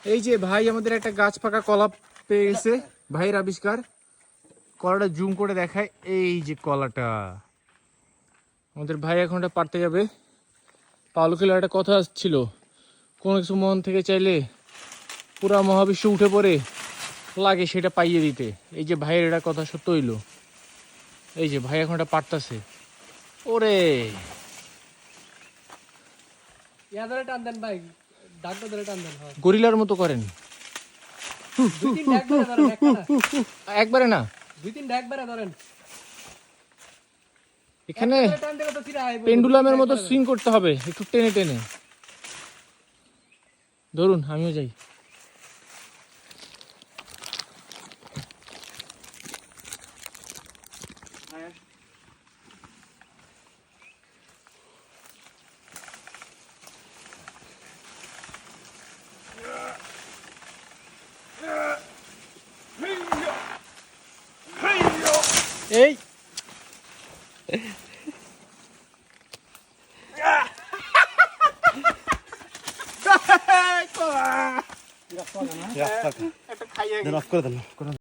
এই যে ভাই আমাদের একটা গাছ পাকা কলা পেয়ে গেছে, ভাইয়ের আবিষ্কার। কলাটা জুম করে দেখায়, এই যে কলাটা। আমাদের ভাই এখন এটা পারতে যাবে। পাওলো খেলার একটা কথা ছিল, কোনো কিছু মন থেকে চাইলে পুরা মহাবিশ্ব উঠে পড়ে লাগে সেটা পাইয়ে দিতে। এই যে ভাইয়ের এটা কথা সত্য হইলো। এই যে ভাই এখন এটা পারতাছে। ওরে ইয়া ধরে টান দেন ভাই, ডাকটা ধরে টান দেন। গরিলার মতো করেন। দুই তিন ডাক ধরে ধরেন, একটা না একবারে না, দুই তিন ডাক ধরে ধরেন। এখানে টান দিলে তো ফিরে আইবো। পেন্ডুলামের মতো সুইং করতে হবে, একটু টেনে টেনে। ধরুন আমিও যাই। এই একটা খাইয়ে